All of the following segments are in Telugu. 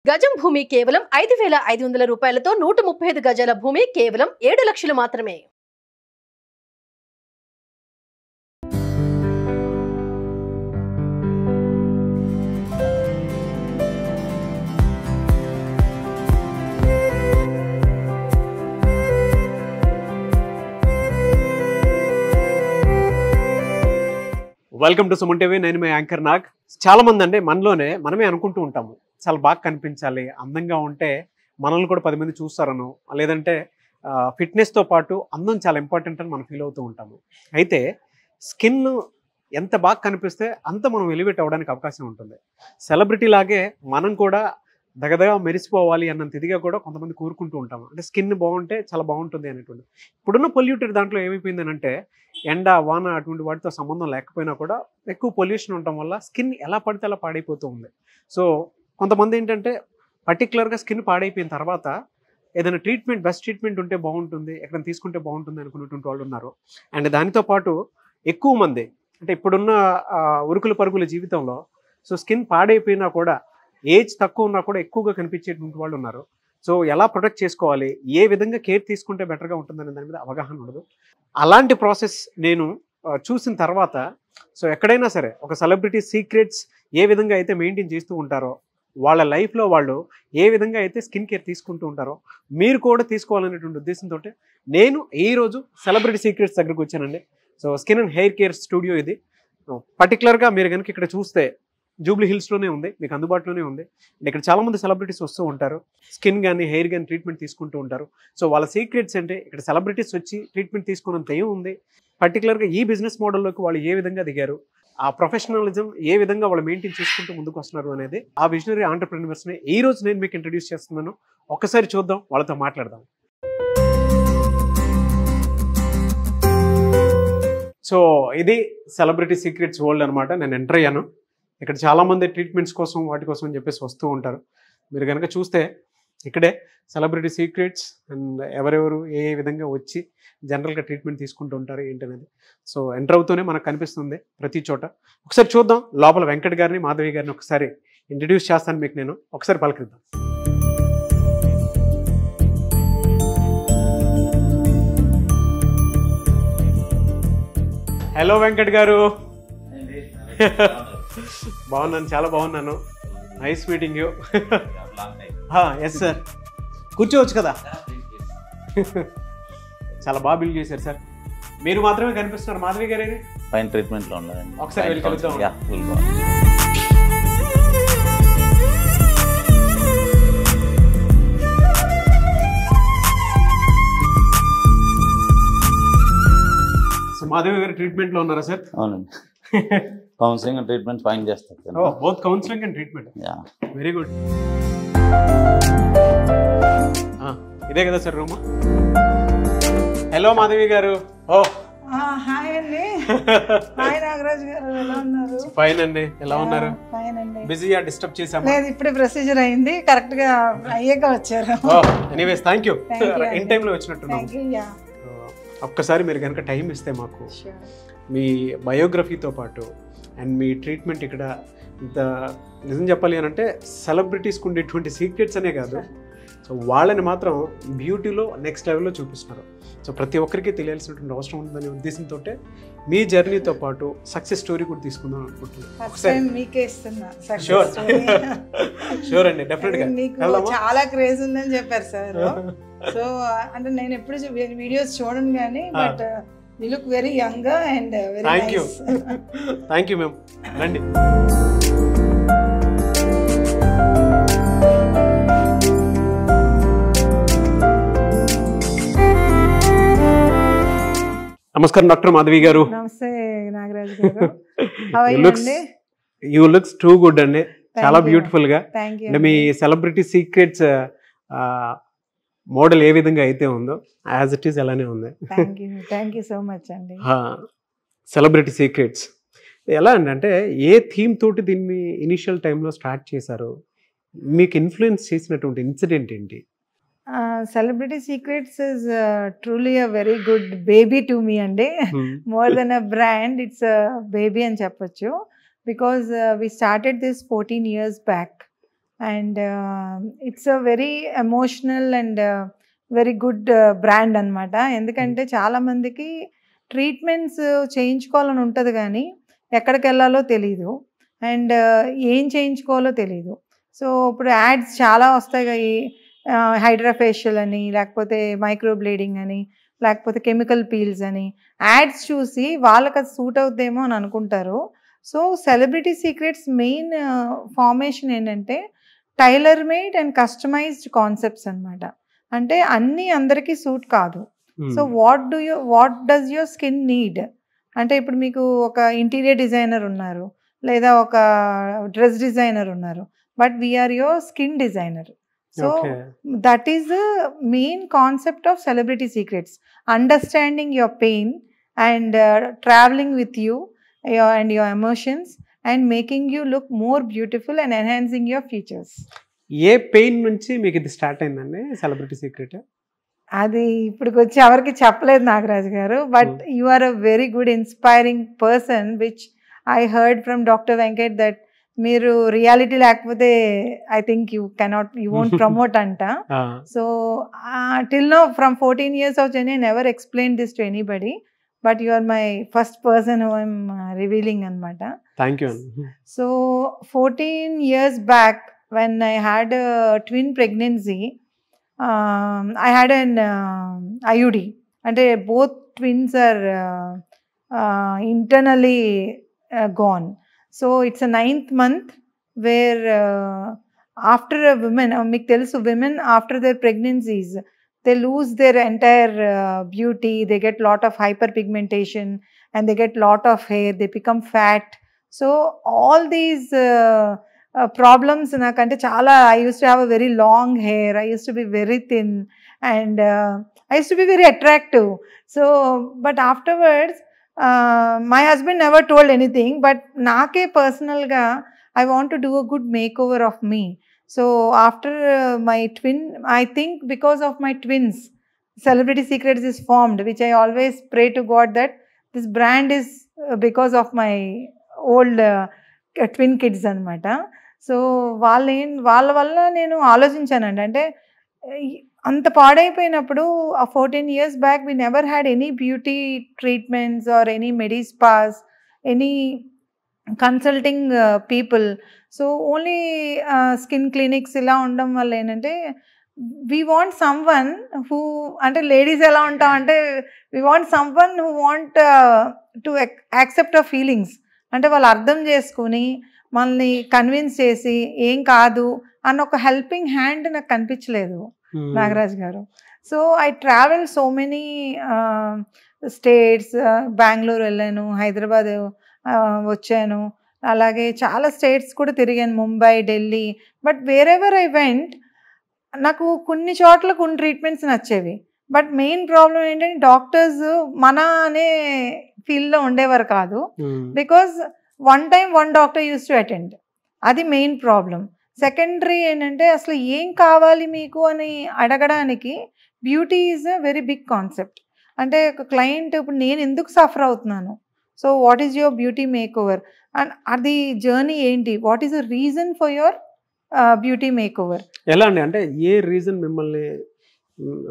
గజం భూమి కేవలం 5,500 రూపాయలతో 135 గజాల భూమి కేవలం 7 లక్షలు మాత్రమే. Welcome to Suman TV. నేను మీ యాంకర్ నాగ్. చాలా మంది అంటే మనమే అనుకుంటూ ఉంటాము, చాలా బాగా కనిపించాలి, అందంగా ఉంటే మనల్ని కూడా 10 మంది చూస్తారను, లేదంటే ఫిట్నెస్తో పాటు అందం చాలా ఇంపార్టెంట్ అని మనం ఫీల్ అవుతూ ఉంటాము. అయితే స్కిన్ ఎంత బాగా కనిపిస్తే అంత మనం ఎలివేట్ అవ్వడానికి అవకాశం ఉంటుంది. సెలబ్రిటీ లాగే మనం కూడా దగదగా మెరిసిపోవాలి అన్నంత ఇదిగా కూడా కొంతమంది కోరుకుంటూ ఉంటాము. అంటే స్కిన్ బాగుంటే చాలా బాగుంటుంది అనేటువంటి. ఇప్పుడున్న పొల్యూటెడ్ దాంట్లో ఏమైపోయిందని అంటే ఎండ వాన అటువంటి వాటితో సంబంధం లేకపోయినా కూడా ఎక్కువ పొల్యూషన్ ఉండటం వల్ల స్కిన్ ఎలా పడితే అలా పాడైపోతూ ఉంది. సో కొంతమంది ఏంటంటే పర్టికులర్గా స్కిన్ పాడైపోయిన తర్వాత ఏదైనా ట్రీట్మెంట్, బెస్ట్ ట్రీట్మెంట్ ఉంటే బాగుంటుంది, ఎక్కడ తీసుకుంటే బాగుంటుంది అనుకునేటువంటి వాళ్ళు ఉన్నారు. అండ్ దానితో పాటు ఎక్కువ మంది అంటే ఇప్పుడున్న ఉరుకుల పరుగుల జీవితంలో సో స్కిన్ పాడైపోయినా కూడా ఏజ్ తక్కువ ఉన్నా కూడా ఎక్కువగా కనిపించేటువంటి వాళ్ళు ఉన్నారు. సో ఎలా ప్రొటెక్ట్ చేసుకోవాలి, ఏ విధంగా కేర్ తీసుకుంటే బెటర్గా ఉంటుందనే దాని మీద అవగాహన ఉండదు. అలాంటి ప్రాసెస్ నేను చూసిన తర్వాత సో ఎక్కడైనా సరే ఒక సెలబ్రిటీ సీక్రెట్స్ ఏ విధంగా అయితే మెయింటైన్ చేస్తూ ఉంటారో, వాళ్ళ లైఫ్లో వాళ్ళు ఏ విధంగా అయితే స్కిన్ కేర్ తీసుకుంటూ ఉంటారో మీరు కూడా తీసుకోవాలనేటువంటి ఉద్దేశంతో నేను ఈరోజు సెలబ్రిటీ సీక్రెట్స్ దగ్గరకు వచ్చానండి. So skin and hair care studio ఇది. పర్టికులర్గా మీరు కనుక ఇక్కడ చూస్తే జూబ్లీ హిల్స్లోనే ఉంది, మీకు అందుబాటులోనే ఉంది. అండ్ ఇక్కడ చాలామంది సెలబ్రిటీస్ వస్తూ ఉంటారు, స్కిన్ కానీ హెయిర్ కానీ ట్రీట్మెంట్ తీసుకుంటూ ఉంటారు. సో వాళ్ళ సీక్రెట్స్ అంటే ఇక్కడ సెలబ్రిటీస్ వచ్చి ట్రీట్మెంట్ తీసుకున్నంత ఏం ఉంది, పర్టికులర్గా ఈ బిజినెస్ మోడల్లోకి వాళ్ళు ఏ విధంగా దిగారు, ఆ ప్రొఫెషనలిజం ఏ విధంగా వాళ్ళు మెయింటైన్ చేసుకుంటూ ముందుకు వస్తున్నారు అనేది ఆ విజనరీ ఆంటర్‌ప్రెన్యూర్స్ని ఈ రోజు నేను మీకు ఇంట్రడ్యూస్ చేస్తున్నాను. ఒక్కసారి చూద్దాం, వాళ్ళతో మాట్లాడదాం. సో ఇది సెలబ్రిటీ సీక్రెట్స్ వరల్డ్ అనమాట. నేను ఎంటర్ అయ్యాను. ఇక్కడ చాలామంది ట్రీట్మెంట్స్ కోసం వాటి కోసం అని చెప్పేసి వస్తూ ఉంటారు. మీరు కనుక చూస్తే ఇక్కడే సెలబ్రిటీ సీక్రెట్స్ అండ్ ఎవరెవరు ఏ విధంగా వచ్చి జనరల్గా ట్రీట్మెంట్ తీసుకుంటూ ఉంటారు ఏంటనేది సో ఎంటర్ అవుతూనే మనకు కనిపిస్తుంది ప్రతి చోట. ఒకసారి చూద్దాం, లోపల వెంకట్ గారిని, మాధవి గారిని ఒకసారి ఇంట్రడ్యూస్ చేస్తాను మీకు. నేను ఒకసారి పలకరిద్దాం. హలో వెంకట్ గారు. బాగున్నాను, చాలా బాగున్నాను. Nice meeting you. Yes sir, కూర్చోవచ్చు కదా. చాలా బాగా బిల్డ్ చేశారు సార్. మీరు మాత్రమే కనిపిస్తున్నారు. మాధవి గారు ఫైన్ ట్రీట్మెంట్లో ఉన్నారు. ఒకసారి వెళ్ళి కలుద్దాం. సో మాధవి గారు ట్రీట్మెంట్లో ఉన్నారా సార్? అవునండి, కౌన్సిలింగ్ అండ్ ట్రీట్మెంట్ ఫైన్ చేస్తారు. Both counselling and treatment. Very good. ఇదే కదా సార్ రూమ్? హలో మాధవి గారు. హాయ్ అండి. హాయ్ నాగరాజ్ గారు, ఎలా ఉన్నారు? ఫైన్ అండి, ఎలా ఉన్నారు? ఫైన్ అండి. బిజీగా డిస్టర్బ్ చేశాము? లేదు, ఇప్పుడే ప్రొసీజర్ అయింది, కరెక్ట్ గా అయ్యాక వచ్చారు. Anyways thank you. ఇన్ టైంలో వచ్చినట్టున్నాను. ఒక్కసారి మీరు కనుక టైం ఇస్తే మాకు మీ బయోగ్రఫీతో పాటు అండ్ మీ ట్రీట్మెంట్ ఇక్కడ ఇంత నిజం చెప్పాలి అని అంటే సెలబ్రిటీస్కి ఉండేటువంటి సీక్రెట్స్ అనే కాదు, సో వాళ్ళని మాత్రం బ్యూటీలో నెక్స్ట్ లెవెల్లో చూపిస్తున్నారు. సో ప్రతి ఒక్కరికి తెలియాల్సినటువంటి అవసరం ఉందనే ఉద్దేశంతో మీ జర్నీతో పాటు సక్సెస్ స్టోరీ కూడా తీసుకుందాం అనుకుంటున్నాను. షూర్ అండి, డెఫినెట్గా. చాలా క్రేజ్ ఉందని చెప్పారు సార్. సో అంటే నేను ఎప్పుడు వీడియోస్ చూడను కానీ, but you look very young and very nice. Thank you ma'am. రండి. నమస్కారం డాక్టర్ మాధవి గారు. నమస్తే నాగరాజ్ గారు. యూ లుక్స్ టూ గుడ్ అండి, చాలా బ్యూటిఫుల్ గా. అంటే మీ సెలబ్రిటీ సీక్రెట్స్ మోడల్ ఏ విధంగా అయితే ఉందో యాజ్ ఇట్ ఈస్ అలానే ఉంది. థ్యాంక్ యూ సో మచ్ అండి. సెలబ్రిటీ సీక్రెట్స్ ఎలా అంటే ఏ థీమ్ తోటి దీన్ని ఇనిషియల్ టైంలో స్టార్ట్ చేశారు, మీకు ఇన్ఫ్లుయెన్స్ చేసినటువంటి ఇన్సిడెంట్ ఏంటి? Celebrity Secrets is truly a very good baby to me andi. More than a brand, it's a baby అని చెప్పొచ్చు. Because we started this 14 years back. And it's a very emotional and very good brand అనమాట. ఎందుకంటే చాలామందికి ట్రీట్మెంట్స్ చేయించుకోవాలని ఉంటుంది కానీ ఎక్కడికి వెళ్ళాలో తెలీదు అండ్ ఏం చేయించుకోవాలో తెలీదు. సో ఇప్పుడు యాడ్స్ చాలా వస్తాయి కదా, హైడ్రాఫేషియల్ అని, లేకపోతే మైక్రో బ్లీడింగ్ అని, లేకపోతే కెమికల్ పీల్స్ అని యాడ్స్ చూసి వాళ్ళకి అది సూట్ అవుద్దేమో అని అనుకుంటారు. So celebrity secrets main formation ఏంటంటే tailor made and customized concepts అనమాట. అంటే అన్నీ అందరికీ సూట్ కాదు. So what does your skin need అంటే ఇప్పుడు మీకు ఒక ఇంటీరియర్ డిజైనర్ ఉన్నారు, లేదా ఒక డ్రెస్ డిజైనర్ ఉన్నారు, but we're your skin designer. So that is the main concept of celebrity secrets, understanding your pain and traveling with you and your emotions and making you look more beautiful and enhancing your features. A pain నుంచి మీకు ఇది స్టార్ట్ అయిందండి సెలబ్రిటీ సీక్రెట్? అది ఇప్పుడు వచ్చి ఎవరికి చెప్పలేదు Nagaraju garu, but you are a very good inspiring person which I heard from doctor Venkat that మీరు రియాలిటీ లేకపోతే I think you won't promote అంట. So till now from 14 years of journey I never explained this to anybody, but you are my first person who I'm revealing anamata. Thank you. So 14 years back when I had a twin pregnancy, I had an IUD, and both twins are internally gone. So it's a 9th month where after a woman, meeku telusu women after their pregnancies they lose their entire beauty, they get lot of hyperpigmentation and they get lot of hair, they become fat. So all these problems nakante chaala, I used to have a very long hair, I used to be very thin and I used to be very attractive. So but afterwards my husband never told anything, but naake personal ga I want to do a good makeover of me. So after my twin, I think because of my twins, Celebrity Secrets is formed, which I always pray to God that this brand is because of my old twin kids anamata. So వాళ్ళ వల్ల నేను ఆలోచించానండి, అంటే అంత పాడైపోయినప్పుడు ఆ 14 years back we never had any beauty treatments or any medi spas, any consulting people. So only skin clinics ఇలా ఉండడం వల్ల ఏంటంటే we want some one who, అంటే లేడీస్ ఎలా ఉంటాం అంటే we want some one who want to accept our feelings, అంటే వాళ్ళు అర్థం చేసుకుని మనల్ని కన్విన్స్ చేసి ఏం కాదు అన్న ఒక హెల్పింగ్ హ్యాండ్ నాకు కనిపించలేదు Nagaraj garu. So I travel so many states, Bengaluru వెళ్ళాను, హైదరాబాద్ వచ్చాను, అలాగే చాలా స్టేట్స్ కూడా తిరిగాను, Mumbai, Delhi. But wherever I went నాకు కొన్ని చోట్ల కొన్ని ట్రీట్మెంట్స్ నచ్చేవి, బట్ మెయిన్ ప్రాబ్లం ఏంటంటే డాక్టర్స్ మన అనే ఫీల్డ్లో ఉండేవారు కాదు. Because one doctor use to attend, అది మెయిన్ ప్రాబ్లం. సెకండరీ ఏంటంటే అసలు ఏం కావాలి మీకు అని అడగడానికి beauty is a very big concept. అంటే ఒక క్లయింట్ ఇప్పుడు నేను ఎందుకు సఫర్ అవుతున్నాను, so what is your beauty make over and అది జర్నీ ఏంటి, what is the reason for your beauty make over. ఎలా అండి, అంటే ఏ రీజన్ మిమ్మల్ని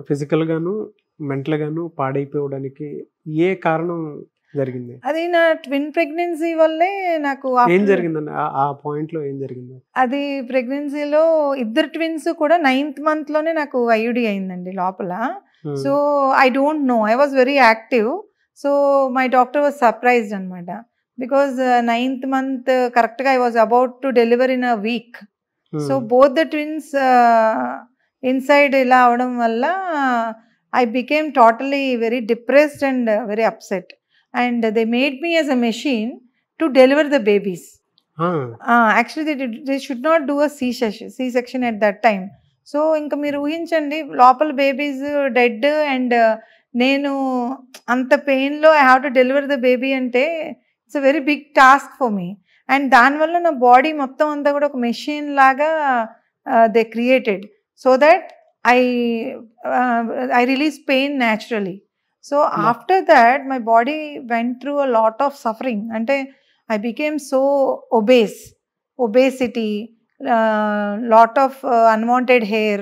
ఫిజికల్ గాను మెంటల్ గాను పాడైపోవడానికి ఏ కారణం జరిగింది? అది నా ట్విన్ ప్రెగ్నెన్సీ వల్లే. నాకు ఏం జరిగిందండి ఆ పాయింట్ లో, ఏం జరిగింది? అది ప్రెగ్నెన్సీలో ఇద్దరు ట్విన్స్ కూడా 9th month లోనే నాకు ఐయుడి అయిందండి లోపల. So I don't know, I was very active. So my doctor was surprised అనమాట, బికాజ్ 9th month కరెక్ట్గా I was about to deliver in a week. So both the twins inside ఇలా అవడం వల్ల I became totally very depressed and very upset, and they made me as a machine to deliver the babies. Actually they should not do a C-section at that time. So inka meer ఊహించండి, లోపల బేబీస్ డెడ్ అండ్ నేను అంత పెయిన్లో I have to deliver the baby అంటే it's a very big task for me. And దానివల్ల నా బాడీ మొత్తం అంతా కూడా ఒక మెషిన్ లాగా they created so that I release pain naturally. So after that my body went through a lot of suffering, ante I became so obesity, lot of unwanted hair,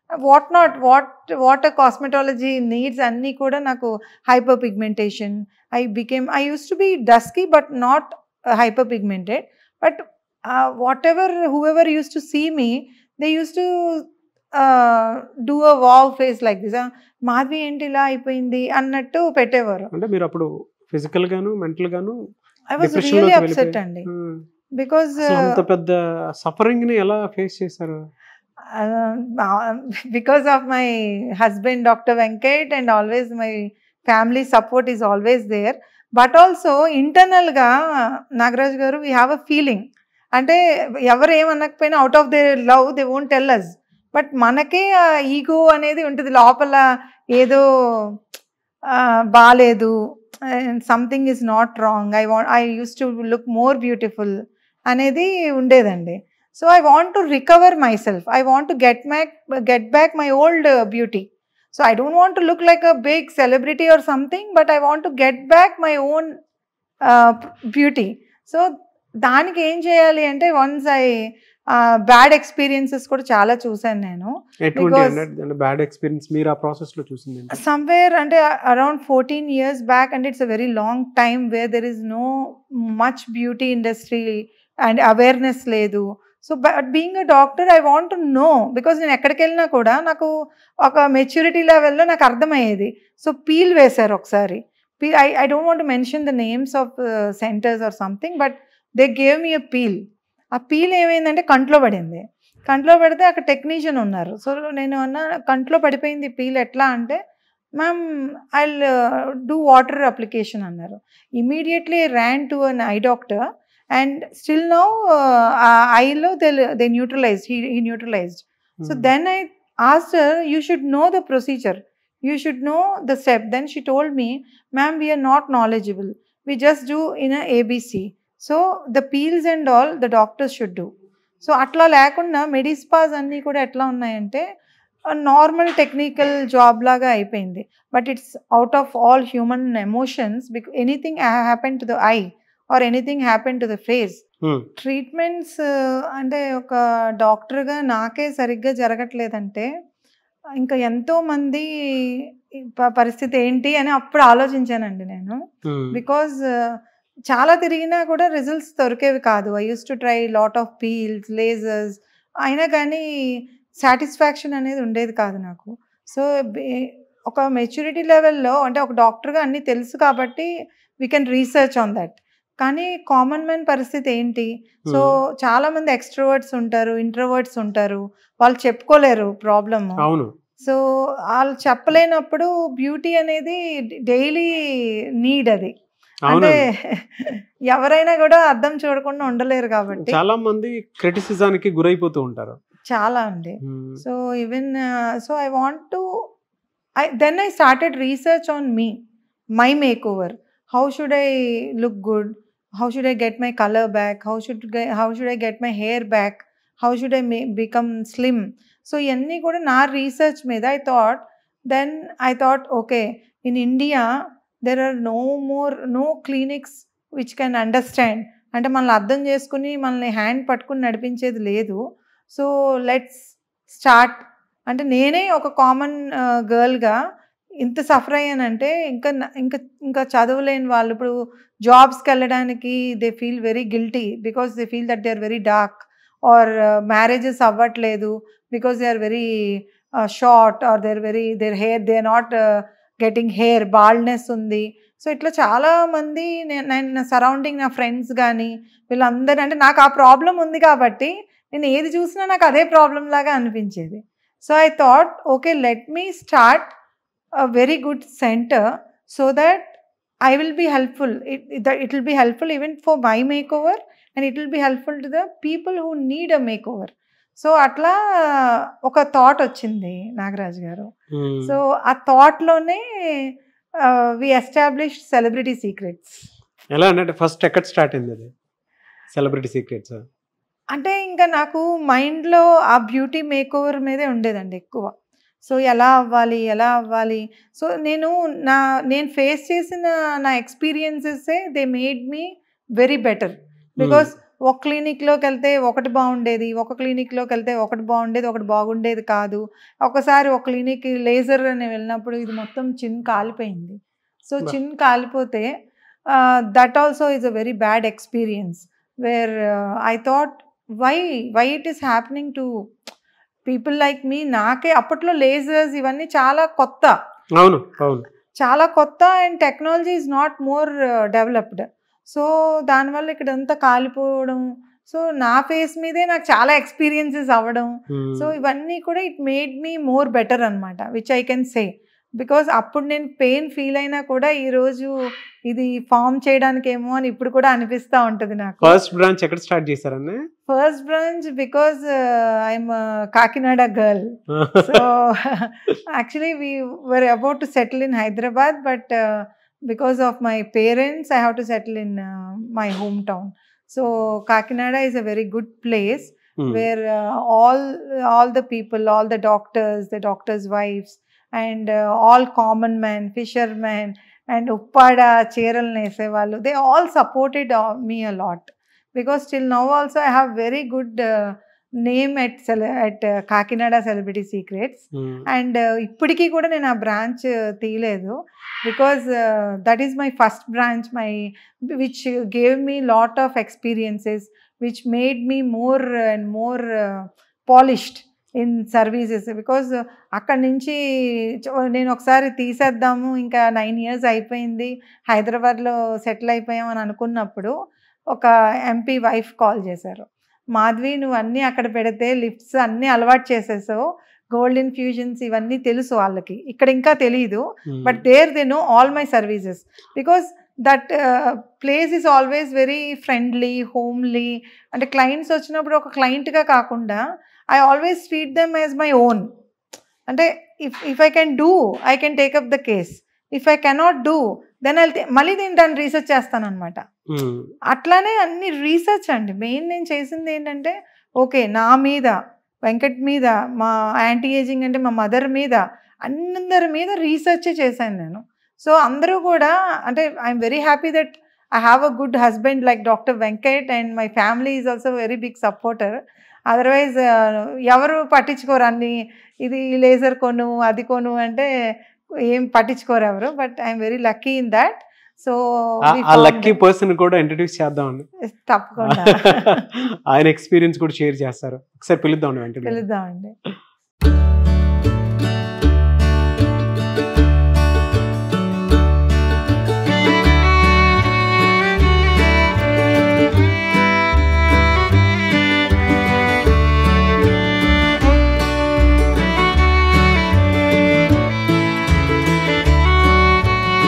what a cosmetology needs అన్నీ కూడా నాకు hyper pigmentation. I used to be dusky but not hyper pigmented, but whoever used to see me, they used to do a wow face like this. Madhavi ఏంటి ఇలా అయిపోయింది అన్నట్టు పెట్టేవారు. అంటే మీరు అప్పుడు ఫిజికల్ గాను మెంటల్ గాను I was really upset అండి, because అంత పెద్ద సఫరింగ్ ని ఎలా ఫేస్ చేశారు? because of my husband Dr. Venkat, and always my family support is always there, but also internal ga Nagaraj garu, we have a feeling, అంటే ఎవరు ఏమనకపోయినా out of their love they won't tell us, but మనకే ఈగో అనేది ఉంటుంది లోపల, ఏదో బాలేదు, something is not wrong, I use to look more beautiful అనేది ఉండేదండి. So I want to recover my self, I want to get back my old beauty. So I don't want to look like a big celebrity or something, but I want to get back my own beauty. So దానికి ఏం చేయాలి అంటే, వన్స్ బ్యాడ్ ఎక్స్పీరియన్సెస్ కూడా చాలా చూసాను నేను. బ్యాడ్ ఎక్స్పీరియన్స్ మీరు ఆ ప్రాసెస్ లో చూసింది సమ్వేర్ అంటే around 14 years back, and it's a very long time where there is no much beauty industry and awareness లేదు. So but being a doctor I want to know, because నేను ఎక్కడికి వెళ్ళినా కూడా నాకు ఒక మెచ్యూరిటీ లెవెల్లో నాకు అర్థమయ్యేది. సో పీల్ వేశారు ఒకసారి, I don't want to mention the names of centres are something, but they gave me a peel. ఆ పీల్ ఏమైందంటే కంట్లో పడింది. కంట్లో పడితే అక్కడ టెక్నీషియన్ ఉన్నారు. సో నేను అన్నా కంట్లో పడిపోయింది పీల్ ఎట్లా అంటే, ma'am I do water application అన్నారు. Immediately ran to an eye doctor, and still now ఐలో they neutralized, he neutralized. So then I asked her, you should know the procedure, you should know the step. Then she told me, ma'am, we are not knowledgeable, we just do in a ABC. So the peels and all the doctors should do. So అట్లా లేకుండా మెడిస్పాస్ అన్నీ కూడా ఎట్లా ఉన్నాయంటే నార్మల్ టెక్నికల్ జాబ్ లాగా అయిపోయింది. But it's out of all human emotions, because anything happen to the I or anything happen to the face. Treatments అంటే ఒక డాక్టర్గా నాకే సరిగ్గా జరగట్లేదంటే ఇంకా ఎంతో మంది పరిస్థితి ఏంటి అని అప్పుడు ఆలోచించానండి నేను. బికాజ్ చాలా తిరిగినా కూడా రిజల్ట్స్ దొరికేవి కాదు. I use to try lot of peels, lasers, అయినా కానీ సాటిస్ఫాక్షన్ అనేది ఉండేది కాదు నాకు. సో ఒక మెచ్యూరిటీ లెవెల్లో అంటే ఒక డాక్టర్గా అన్నీ తెలుసు కాబట్టి we can research on that. కానీ కామన్ మ్యాన్ పరిస్థితి ఏంటి? సో చాలామంది ఎక్స్ట్రోవర్ట్స్ ఉంటారు, ఇంట్రోవర్ట్స్ ఉంటారు, వాళ్ళు చెప్పుకోలేరు ప్రాబ్లమ్. సో వాళ్ళు చెప్పలేనప్పుడు బ్యూటీ అనేది డైలీ నీడ్. అది అంటే ఎవరైనా కూడా అర్థం చూడకుండా ఉండలేరు కాబట్టి చాలా మంది క్రిటిసిజానికి గురైపోతూ ఉంటారు చాలా అండి. So even so I want to then I started research on me, my make over. How should I look good, how should I get my colour back, how should I get my hair back, how should I become slim. So ఇవన్నీ కూడా నా రీసెర్చ్ మీద I thought okay, in India there are no clinics which can understand, అంటే మనల్ని అర్థం చేసుకుని మనల్ని హ్యాండ్ పట్టుకుని నడిపించేది లేదు. సో లెట్స్ స్టార్ట్ అంటే నేనే ఒక కామన్ గర్ల్గా ఇంత సఫర్ అయ్యానంటే ఇంకా ఇంకా ఇంకా చదవలేని వాళ్ళు ఇప్పుడు జాబ్స్కి వెళ్ళడానికి they feel very guilty because they feel that they are very dark, or marriages అవ్వట్లేదు because they are very short, or their hair they are not getting hair, baldness ఉంది. సో ఇట్లా చాలామంది నేను సరౌండింగ్ నా ఫ్రెండ్స్ కానీ వీళ్ళందరూ, అంటే నాకు ఆ ప్రాబ్లం ఉంది కాబట్టి నేను ఏది చూసినా నాకు అదే ప్రాబ్లం లాగా అనిపించేది. So I thought okay, let me start a very good center so that I will be helpful. It will be helpful even for my makeover, and it will be helpful to the people who need a makeover. So అట్లా ఒక థాట్ వచ్చింది నాగరాజ్ గారు. సో ఆ థాట్లోనే వి ఎస్టాబ్లిష్డ్ సెలబ్రిటీ సీక్రెట్స్. ఎలా అంటే ఫస్ట్ ఎక్కడ స్టార్ట్ అయింది అది సెలబ్రిటీ సీక్రెట్స్? అంటే ఇంకా నాకు మైండ్లో ఆ బ్యూటీ మేకోవర్ మీదే ఉండేదండి ఎక్కువ. సో ఎలా అవ్వాలి. సో నేను ఫేస్ చేసిన నా experiences they made me very better. Because ఒక క్లినిక్లోకి వెళ్తే ఒకటి బాగుండేది, ఒక క్లినిక్లోకి వెళ్తే ఒకటి బాగుండేది, ఒకటి బాగుండేది కాదు. ఒకసారి ఒక క్లినిక్ లేజర్ అని వెళ్ళినప్పుడు ఇది మొత్తం చిన్ కాలిపోయింది. సో చిన్ కాలిపోతే that also is a very bad experience where I thought why it is happening to people like me. నాకే అప్పట్లో లేజర్స్ ఇవన్నీ చాలా కొత్త, అవును అవును, చాలా కొత్త, and technology is not more developed. So దానివల్ల ఇక్కడ అంతా కాలిపోవడం, సో నా ఫేస్ మీదే నాకు చాలా ఎక్స్పీరియన్సెస్ అవ్వడం. సో ఇవన్నీ కూడా it made me more better అనమాట, which I can say. Because అప్పుడు నేను పెయిన్ ఫీల్ అయినా కూడా ఈరోజు ఇది ఫామ్ చేయడానికి ఏమో అని ఇప్పుడు కూడా అనిపిస్తూ ఉంటుంది నాకు. ఫస్ట్ బ్రాంచ్ ఎక్కడ స్టార్ట్ చేశారన్న? First branch because I'm Kakinada girl. So actually we were about to settle in Hyderabad, but because of my parents I have to settle in my hometown. So Kakinada is a very good place where all the people, all the doctors wives, and all common men, fishermen, and uppada cheral nese vallu, they all supported me a lot, because till now also I have very good name at Kakinada Celebrity Secrets. And ఇప్పటికీ కూడా నేను ఆ బ్రాంచ్ తీయలేదు, because that is my first branch, which gave me lot of experiences, which made me more and more polished in services. Because అక్కడి నుంచి నేను ఒకసారి తీసేద్దాము, ఇంకా 9 years అయిపోయింది, హైదరాబాద్లో సెటిల్ అయిపోయాం అని అనుకున్నప్పుడు ఒక ఎంపీ వైఫ్ కాల్ చేశారు, మాధవి నువ్వు అన్నీ అక్కడ పెడితే లిఫ్ట్స్ అన్నీ అలవాటు చేసేసావు, గోల్డ్ ఇన్ఫ్యూజన్స్ ఇవన్నీ తెలుసు వాళ్ళకి, ఇక్కడ ఇంకా తెలియదు, but there they know all my services. Because that place is always very friendly, homely. అంటే క్లయింట్స్ వచ్చినప్పుడు ఒక క్లయింట్గా కాకుండా I always treat them as my own. అంటే if I can do I can take up the case, if I cannot do then మళ్ళీ నేను దాన్ని రీసెర్చ్ చేస్తాను అనమాట. అట్లానే అన్ని రీసెర్చ్ అండి. మెయిన్ నేను చేసింది ఏంటంటే, ఓకే నా మీద, వెంకట్ మీద, మా యాంటీ ఏజింగ్ అంటే మా మదర్ మీద, అందరి మీద రీసెర్చ్ చేశాను నేను. సో అందరూ కూడా అంటే I'm very happy that I have a good husband like doctor Venkat, and my family is also very big supporter. Otherwise ఎవరు పట్టించుకోరు, అన్ని ఇది లేజర్ కొను అది కొను అంటే ఏం పట్టించుకోరు ఎవరు. But I'm very lucky in that. So ఆ లక్కీ పర్సన్ కూడా ఇంట్రడ్యూస్ చేద్దామండి, తప్పకుండా. ఆయన ఎక్స్పీరియన్స్ కూడా షేర్ చేస్తారు, ఒకసారి పిలుద్దామండి. పిలుద్దామండి.